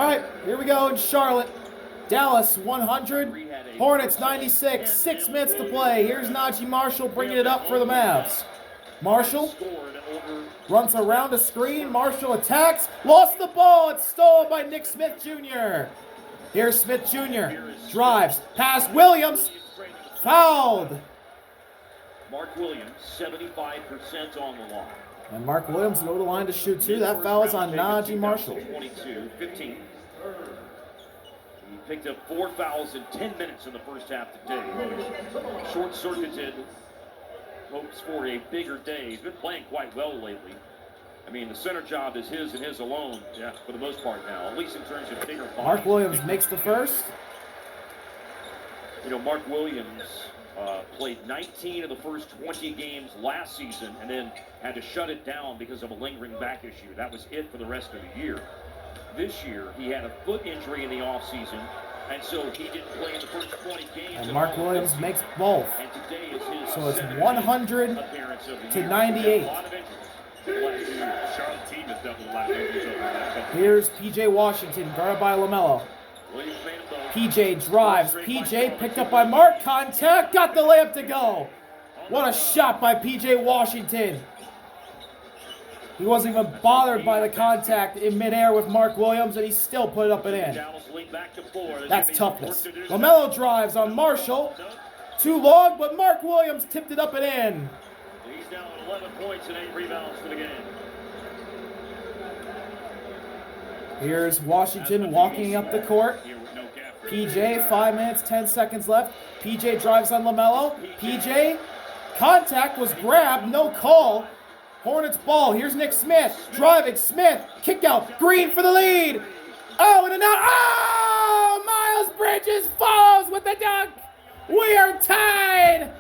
All right, here we go in Charlotte. Dallas 100, Hornets 96, 6 minutes to play. Here's Najee Marshall bringing it up for the Mavs. Marshall runs around a screen. Marshall attacks, lost the ball. It's stolen by Nick Smith Jr. Here's Smith Jr. Drives, past Williams, fouled. Mark Williams, 75% on the line. And Mark Williams over the line to shoot too. That foul is on Najee Marshall. 22-15. He picked up 4 fouls in 10 minutes in the first half today. Short-circuited hopes for a bigger day. He's been playing quite well lately. I mean, the center job is his and his alone, yeah, for the most part now, at least in terms of bigger bodies. Mark Williams makes the first. You know, Mark Williams played 19 of the first 20 games last season and then had to shut it down because of a lingering back issue. That was it for the rest of the year. This year, he had a foot injury in the offseason, and so he didn't play in the first 20 games. And Mark Williams makes both. And today is his so it's 100 to 98. Here's P.J. Washington, guarded by LaMelo. P.J. drives. P.J. picked up by Mark. Contact. Got the layup to go. What a shot by P.J. Washington. He wasn't even bothered by the contact in midair with Mark Williams, and he still put it up and in. That's toughness. LaMelo drives on Marshall. Too long, but Mark Williams tipped it up and in. He's down 11 points and 8 rebounds for the game. Here's Washington walking up the court. PJ, 5 minutes, 10 seconds left. PJ drives on LaMelo. PJ, contact was grabbed, no call. Hornets ball. Here's Nick Smith driving. Smith, kick out. Green for the lead. Oh, and now, oh! Miles Bridges follows with the dunk. We are tied.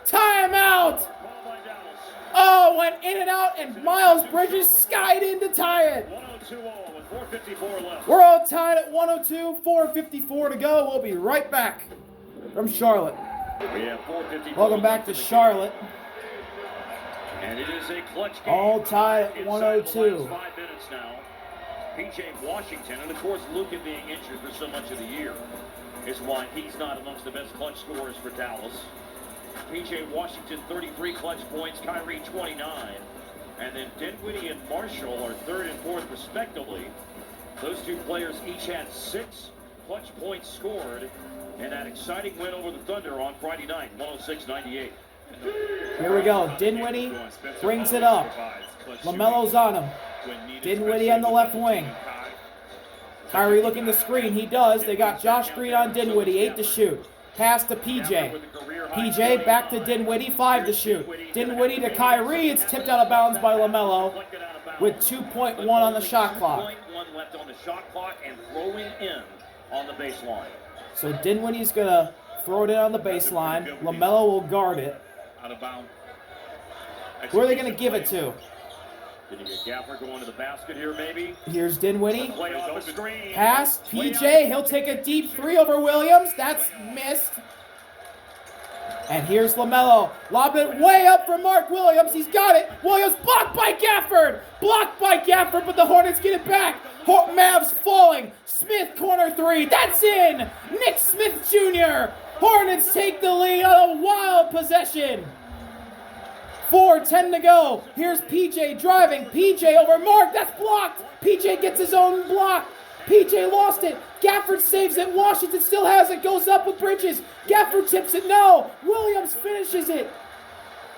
Timeout. Oh, went in and out, and Miles Bridges skied in to tie it. 102 all with 4:54 left. We're all tied at 102, 4:54 to go. We'll be right back from Charlotte. Welcome back to Charlotte. And it is a clutch game. All tied at 102. 5 minutes now. P.J. Washington, and of course Luka being injured for so much of the year is why he's not amongst the best clutch scorers for Dallas. P.J. Washington, 33 clutch points. Kyrie, 29. And then Dinwiddie and Marshall are third and fourth respectively. Those two players each had 6 clutch points scored in that exciting win over the Thunder on Friday night, 106-98. Here we go. Dinwiddie brings it up. LaMelo's on him. Dinwiddie on the left wing. Kyrie looking to screen. He does. They got Josh Green on Dinwiddie. 8 to shoot. Pass to PJ. PJ back to Dinwiddie. 5 to shoot. Dinwiddie to Kyrie. It's tipped out of bounds by LaMelo with 2.1 on the shot clock. 2.1 left on the shot clock and throwing in on the baseline. So Dinwiddie's going to throw it in on the baseline. LaMelo will guard it. Out of bounds. Who are they going to give it to? Did you get Gaffer going to the basket here, maybe? Here's Dinwiddie. Screen. Pass. PJ. He'll take a deep 3 over Williams. That's missed. And here's LaMelo. Lob it way up for Mark Williams. He's got it. Williams blocked by Gafford. Blocked by Gafford, but the Hornets get it back. Mavs falling. Smith corner 3. That's in. Nick Smith Jr. Hornets take the lead on a wild possession. 4:10 to go. Here's PJ driving. PJ over Mark. That's blocked. PJ gets his own block. PJ lost it. Gafford saves it. Washington still has it. Goes up with Bridges. Gafford tips it. No. Williams finishes it.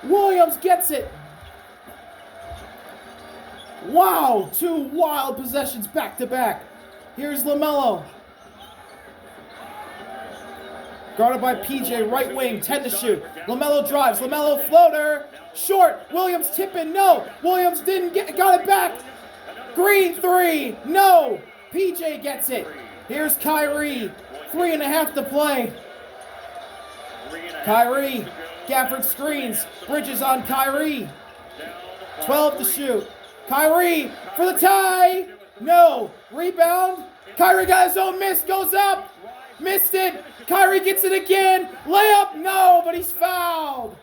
Williams gets it. Wow. 2 wild possessions back to back. Here's LaMelo. Guarded by PJ, right wing, 10 to shoot. LaMelo drives. LaMelo floater. Short. Williams tipping. No. Williams got it back. Green 3. No. PJ gets it. Here's Kyrie. 3.5 to play. Kyrie. Gafford screens. Bridges on Kyrie. 12 to shoot. Kyrie for the tie. No. Rebound. Kyrie got his own miss. Goes up. Missed it. Kyrie gets it again. Layup. No, but he's fouled.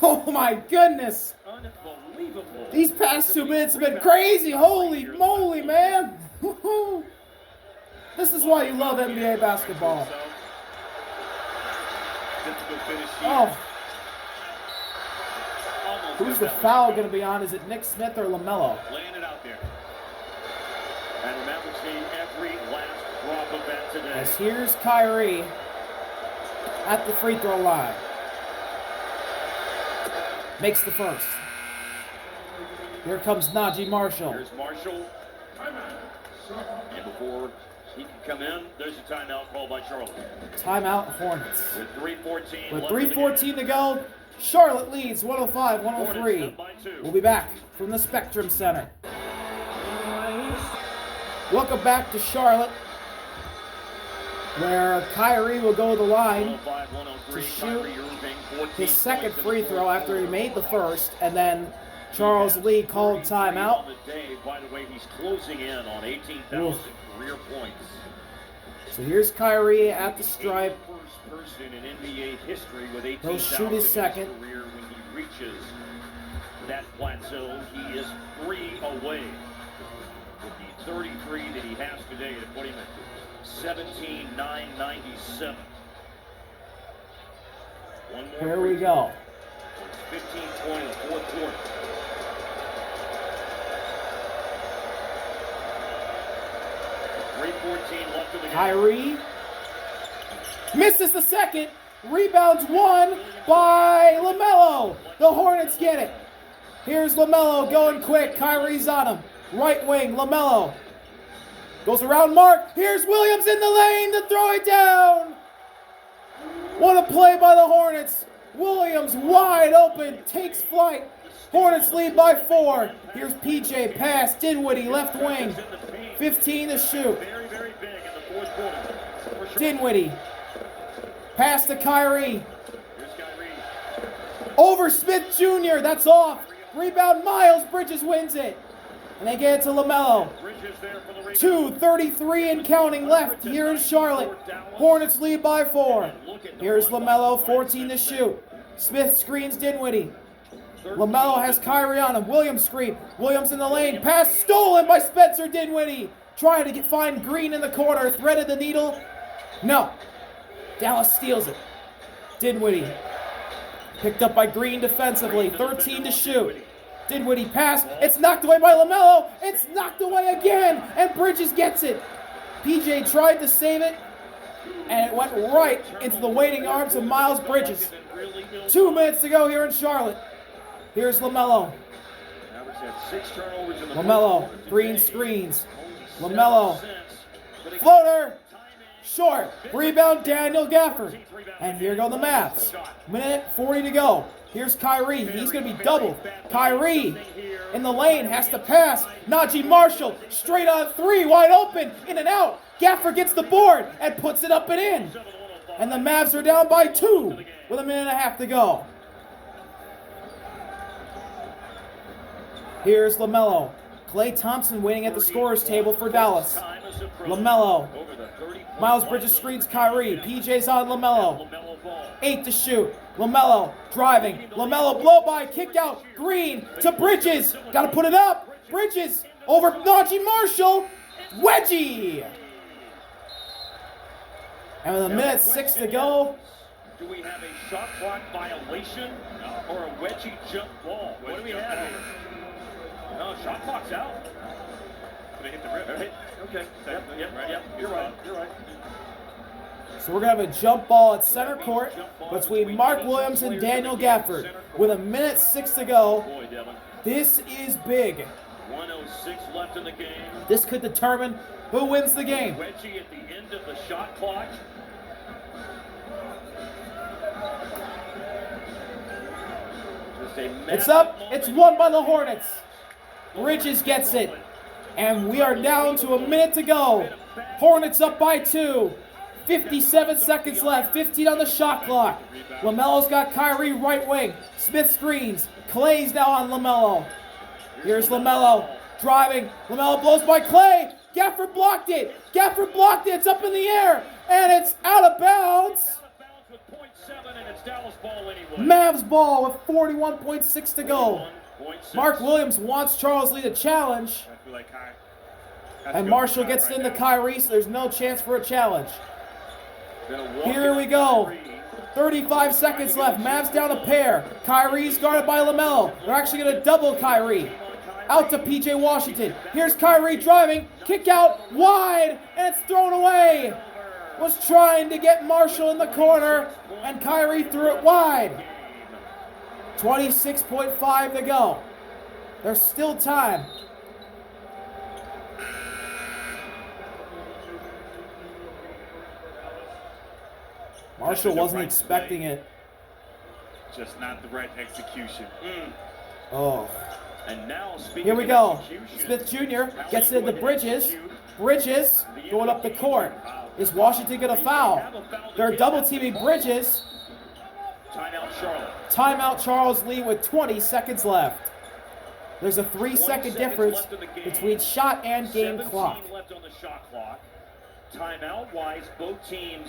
Oh my goodness. Unbelievable. These past 2 minutes have been crazy. Holy moly, man. why you love NBA basketball. Oh. Who's the foul going to be on? Is it Nick Smith or LaMelo? Laying it out there. And the Mavericks need every last drop of that today. As here's Kyrie at the free throw line. Makes the first. Here comes Najee Marshall. Here's Marshall. And before he can come in, there's a timeout called by Charlotte. Timeout Hornets. With 3:14 With left 3:14 to go, Charlotte leads 105-103. We'll be back from the Spectrum Center. Welcome back to Charlotte, where Kyrie will go to the line to shoot his second free throw after he made the first, and then Charles Lee called timeout. By the way, he's closing in on 18,000 career points. So here's Kyrie at the stripe. First person in NBA history with 18,000 He'll shoot his second. in his career. When he reaches that plateau, he is 3 away with the 33 that he has today to put him at 17,997. One more. Here we go. 15-20 in the fourth quarter. 3:14 left in the game. Kyrie misses the second. Rebounds won by LaMelo. The Hornets get it. Here's LaMelo going quick. Kyrie's on him. Right wing, LaMelo. Goes around Mark. Here's Williams in the lane to throw it down. What a play by the Hornets. Williams wide open. Takes flight. Hornets lead by 4. Here's PJ pass. Dinwiddie left wing. 15 to shoot. Very, very big in the fourth quarter. Dinwiddie. Pass to Kyrie. Here's Kyrie. Over Smith Jr. That's off. Rebound Miles. Bridges wins it. And they get it to LaMelo. Bridges there for the rebound. 2:33 and counting left here in Charlotte. Hornets lead by 4. Here's LaMelo, 14 to shoot. Smith screens Dinwiddie. LaMelo has Kyrie on him. Williams screen. Williams in the lane. Pass stolen by Spencer Dinwiddie. Trying to find Green in the corner. Threaded the needle. No. Dallas steals it. Dinwiddie. Picked up by Green defensively. 13 to shoot. Dinwiddie pass. It's knocked away by LaMelo. It's knocked away again. And Bridges gets it. PJ tried to save it. And it went right into the waiting arms of Miles Bridges. 2 minutes to go here in Charlotte. Here's LaMelo. LaMelo. Green screens. LaMelo. Floater. Short. Rebound Daniel Gafford. And here go the Mavs. Minute 40 to go. Here's Kyrie. He's going to be doubled. Kyrie in the lane has to pass. Najee Marshall straight on 3. Wide open. In and out. Gafford gets the board and puts it up and in. And the Mavs are down by 2 with a minute and a half to go. Here's LaMelo. Klay Thompson waiting at the scorer's table for Dallas. LaMelo. Miles Bridges screens Kyrie. PJ's on LaMelo. 8 to shoot. LaMelo driving. LaMelo blow by. Kick out. Green to Bridges. Got to put it up. Bridges over Najee Marshall. Wedgie. And with a minute 6 to go. Do we have a shot clock violation or a wedgie jump ball? What do we have here? No, shot clock's out. They hit the rim. Okay. Yep. You're right. So we're going to have a jump ball at center court between Mark Williams and Daniel Gafford. With a minute 6 to go. This is big. 1:06 left in the game. This could determine who wins the game. Wedgie at the end of the shot clock. It's up. It's won by the Hornets. Bridges gets it. And we are down to a minute to go. Hornets up by 2. 57 seconds left. 15 on the shot clock. LaMelo's got Kyrie right wing. Smith screens. Clay's now on LaMelo. Here's LaMelo driving. LaMelo blows by Clay. Gafford blocked it. It's up in the air. And it's out of bounds. Mavs ball with 41.6 to go. Mark Williams wants Charles Lee to challenge. And Marshall gets it into Kyrie, so there's no chance for a challenge. Here we go. 35 seconds left. Mavs down a pair. Kyrie's guarded by LaMelo. They're actually going to double Kyrie. Out to PJ Washington. Here's Kyrie driving. Kick out wide, and it's thrown away. Was trying to get Marshall in the corner, and Kyrie threw it wide. 26.5 to go. There's still time. Marshall wasn't expecting it. Just not the right execution. Oh. And now, here we go. Smith Jr. gets into Bridges. Bridges going up the court. Is Washington going to foul? They're double teaming Bridges. Timeout Charlotte. Timeout Charles Lee with 20 seconds left. There's a 3-second difference between shot and game clock. Left on the shot clock. Timeout wise, both teams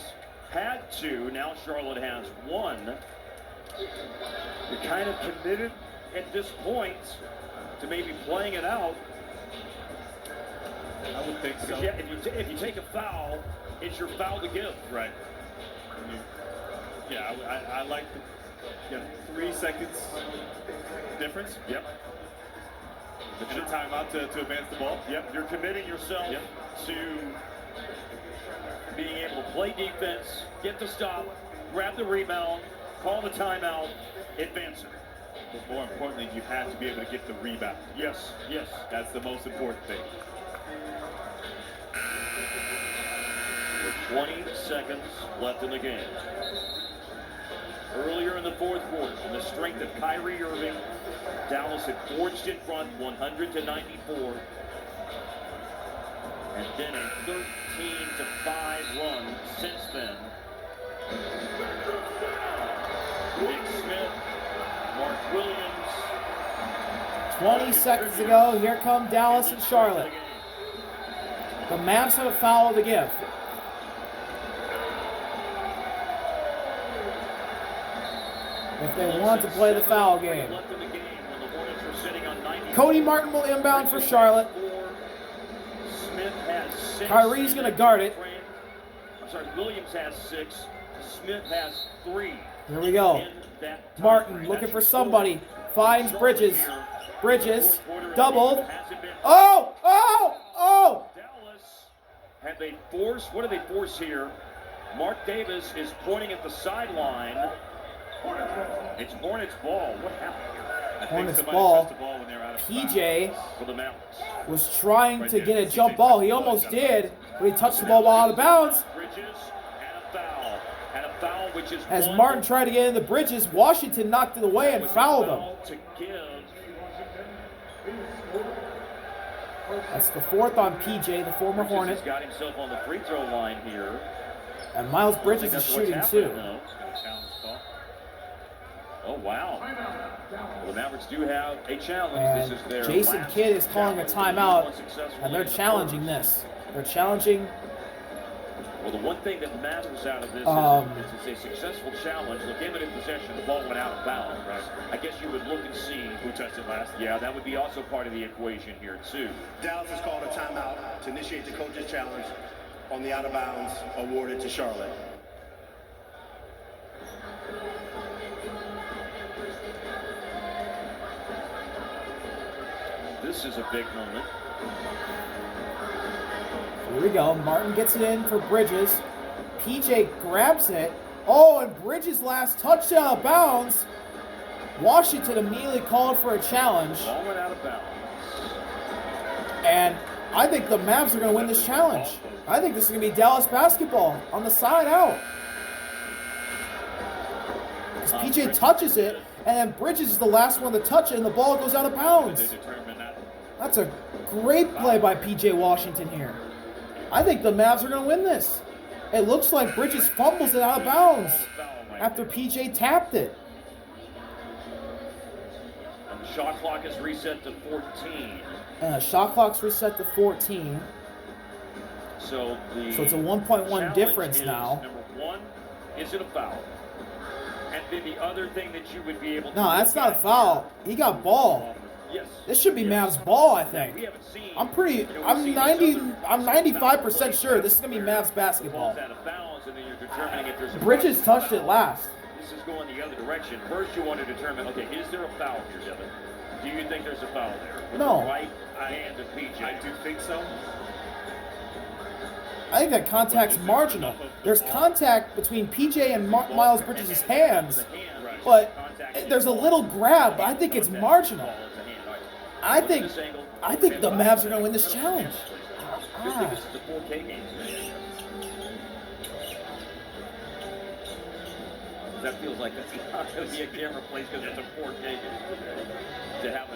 had 2. Now Charlotte has 1. You're kind of committed at this point to maybe playing it out. I would think so. If you take a foul, it's your foul to give. Right. Yeah, I like the 3 seconds difference. Yep. And a timeout to advance the ball. Yep. You're committing yourself to being able to play defense, get the stop, grab the rebound, call the timeout, advance it. But more importantly, you have to be able to get the rebound. Yes, yes. That's the most important thing. With 20 seconds left in the game. Earlier in the fourth quarter, on the strength of Kyrie Irving, Dallas had forged in front 100-94. And then a 13-5 run since then. Nick Smith, Mark Williams. 20 seconds to go. Here come Dallas and Charlotte. The Mavs have a foul to give. If they want to play the foul game. Cody Martin will inbound for Charlotte. Kyrie's going to guard it. I'm sorry, Williams has 6. Smith has 3. Here we go. Martin looking for somebody. Finds Bridges. Bridges doubled. Oh! Oh! Oh! Dallas, have they forced? What do they force here? Mark Davis is pointing at the sideline. It's Hornets ball. What happened here? Hornets ball. PJ was trying to get a jump ball. He almost did, but he touched the ball while out of bounds. As Martin tried to get in the Bridges, Washington knocked it away and fouled him. That's the 4th on PJ, the former Hornet. Got himself on the free throw line here. And Miles Bridges is shooting too. Oh, wow. Well, the Mavericks do have a challenge. And this is their Jason Kidd is calling a timeout, and they're challenging this. They're challenging. Well, the one thing that matters out of this is it's a successful challenge. The game in possession, the ball went out of bounds, right? I guess you would look and see who touched it last. Yeah, that would be also part of the equation here, too. Dallas has called a timeout to initiate the coach's challenge on the out-of-bounds awarded to Charlotte. This is a big moment. Here we go. Martin gets it in for Bridges. PJ grabs it. Oh, and Bridges' last touchdown out of bounds. Washington immediately called for a challenge. Ball went out of bounds. And I think the Mavs are going to win this challenge. I think this is going to be Dallas basketball on the side out. Because PJ touches it, and then Bridges is the last one to touch it, and the ball goes out of bounds. That's a great play by PJ Washington here. I think the Mavs are going to win this. It looks like Bridges fumbles it out of bounds after PJ tapped it. And the shot clock is reset to 14. And the shot clock's reset to 14. So it's a 1.1 difference now. Number 1, is it a foul? And then the other thing that you would be able to... No, that's not a foul. He got ball. Yes. This should be Mavs ball, I We think. haven't seen. I'm pretty. we've I'm seen 90. this other- I'm 95% sure this is gonna be where Mavs the basketball. ball's out of bounds, and then you're determining if there's a Bridges foul. touched it last. This is going the other direction. First, you want to determine, okay, is there a foul here, Devin? Do you think there's a foul there? With No. the right hand of PJ. I do think so. I think that contact's marginal. There's contact between PJ and Miles Bridges' hands, but there's a little grab. But I think it's marginal. I think the Mavs are gonna win this challenge. Just think this is a 4K game. That feels like that's not going to be a camera place because it's a 4K game. To have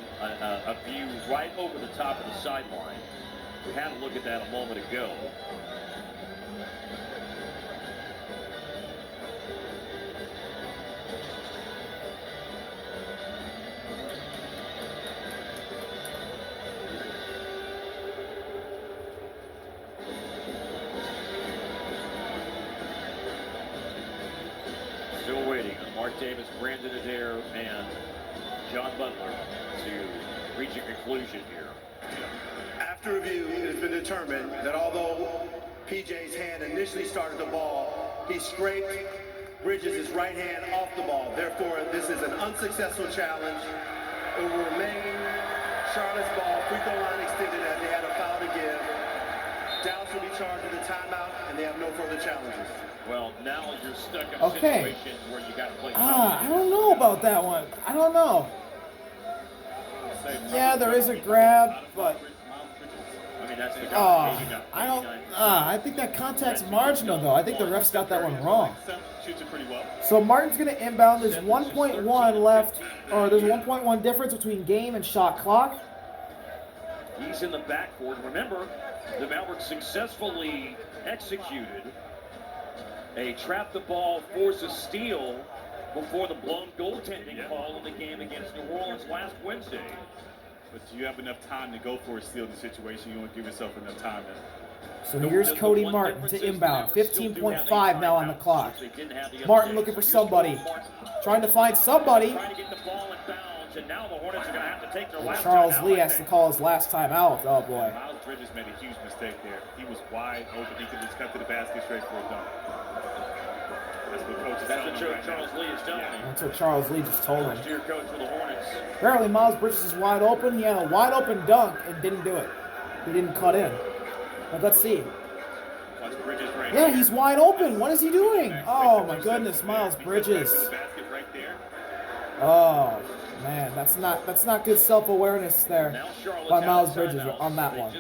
a view right over the top of the sideline. We had a look at that a moment ago. Still waiting on Mark Davis, Brandon Adair, and John Butler to reach a conclusion here. After review, it has been determined that although PJ's hand initially started the ball, he scraped Bridges' right hand off the ball. Therefore, this is an unsuccessful challenge. It will remain Charlotte's ball, free throw line extended as they had a foul to give. Dallas will be charged with a timeout, and they have no further challenges. Well, now you're stuck in a Okay. situation where you got to play. I don't know about that one. I don't know. Yeah, there is a grab, but I mean, that's the I don't. I think that contact's marginal though. I think the refs got that one wrong. Shoots it pretty well. So Martin's gonna inbound. There's 1.1 left, or there's 1.1 difference between game and shot clock. He's in the backcourt. Remember, the Mavericks successfully executed a trap the ball, force a steal before the blown goaltending call in the game against New Orleans last Wednesday. But you have enough time to go for a steal in the situation. You want to give yourself enough time to. So here's Cody Martin to inbound. 15.5 now on the clock. Martin looking for somebody. Trying to find somebody. Trying to get the ball in bounds, and now the Hornets are going to have to take their last Charles time Lee out, has to call his last time out. Oh boy. Miles Bridges made a huge mistake there. He was wide open. He could just cut to the basket straight for a dunk. That's what coach is telling him right Charles now. Lee is telling him. That's what Charles Lee just told him. First-year coach for the Hornets. Apparently Miles Bridges is wide open. He had a wide open dunk and didn't do it. He didn't cut in. But let's see. Watch Bridges right Yeah, here. he's wide open. What is he doing? Oh my goodness, Miles Bridges. The basket right there. Oh man, that's not good self-awareness there Now Charlotte by has Miles a Bridges timeout. on that They one.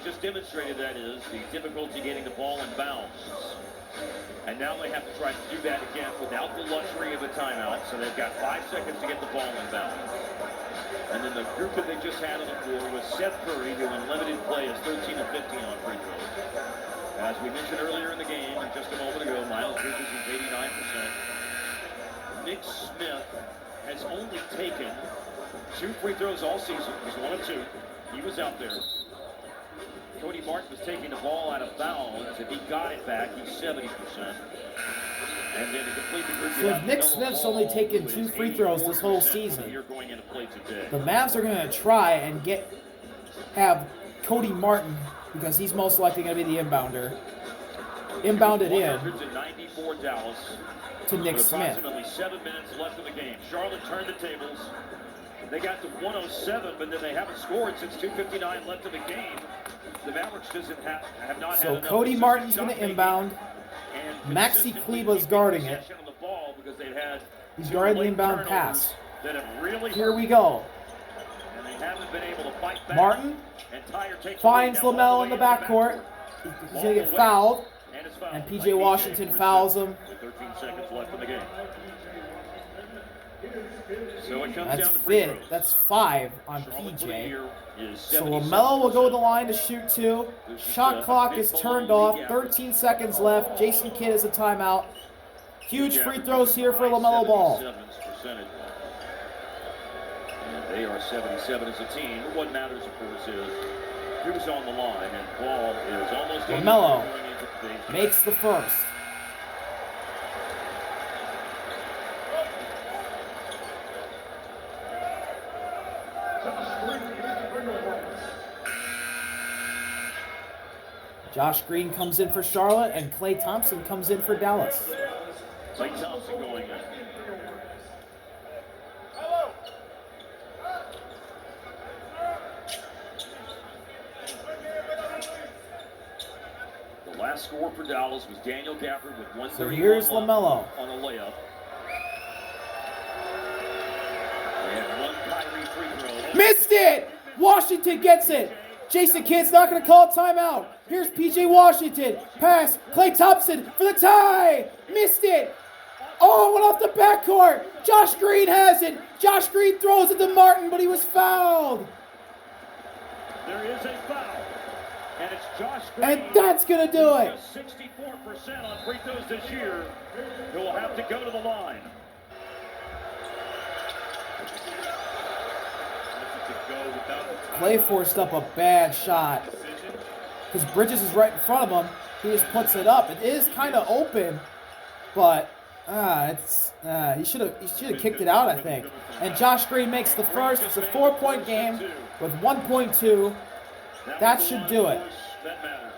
just demonstrated that is the difficulty getting the ball in bounds. And now they have to try to do that again without the luxury of a timeout. So they've got 5 seconds to get the ball in bounds. And then the group that they just had on the floor was Seth Curry, who in limited play is 13 of 15 on free throws. As we mentioned earlier in the game, and just a moment ago, Miles Bridges is 89%. Nick Smith has only taken 2 free throws all season. He's 1 of 2. He was out there. Cody Martin was taking the ball out of bounds. If he got it back, he's 70%. And then to complete the group, So if Nick Smith's only taken 2 free throws this whole season, the Mavs are going to try and have Cody Martin, because he's most likely going to be the inbounder, inbounded in 194 Dallas to Nick with Smith. approximately 7 minutes left in the game. Charlotte turned the tables. They got to 107, but then they haven't scored since 2:59 left in the game. The Mavericks have not had So enough Cody Martin's going to shot-making inbound. and Maxi consistently Kleba's guarding it. possession of the ball because they've had He's 2 guarding the late inbound turnovers pass. that have really Here we go. and they haven't been able to fight back. Martin and Tyre takes finds the lead now LaMelo all in the way into backcourt. He's going to get fouled. And it's fouled And by PJ Washington fouls him. with 13 seconds left in the game. So it comes That's down to free fit. throws. That's 5 on Charlotte for the PJ. year is So 77%. LaMelo will go to the line to shoot 2. Shot clock is turned off. 13 seconds left. Jason Kidd is a timeout. Huge free throws here for LaMelo Ball. 77%. And they are 77 as a team. What matters, of course, is who's on the line. And Ball is almost LaMelo going into today's game. makes the first. Josh Green comes in for Charlotte, and Klay Thompson comes in for Dallas. Klay Thompson going in. The last score for Dallas was Daniel Gafford with 131 So here's LaMelo. on a layup. And one Kyrie free throw. Missed it! Washington gets it. Jason Kidd's not going to call a timeout. Here's PJ Washington. Pass. Klay Thompson for the tie. Missed it. Oh, went off the backcourt. Josh Green has it. Josh Green throws it to Martin, but he was fouled. There is a foul. And it's Josh Green. And that's going to do it. 64% on free throws this year. Who will have to go to the line. Klay forced up a bad shot because Bridges is right in front of him. He just puts it up. It is kind of open, but he should have kicked it out, I think. And Josh Green makes the first. It's a 4-point game with 1.2. That should do it. That matters.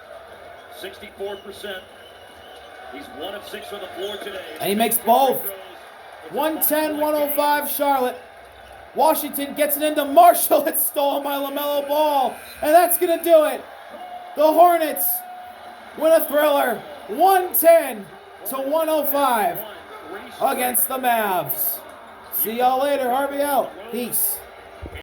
64%. He's 1 of 6 on the floor today. And he makes both. 110-105 Charlotte. Washington gets it into Marshall. It's stolen by LaMelo Ball. And that's going to do it. The Hornets win a thriller. 110-105 against the Mavs. See y'all later. Harvey out. Peace.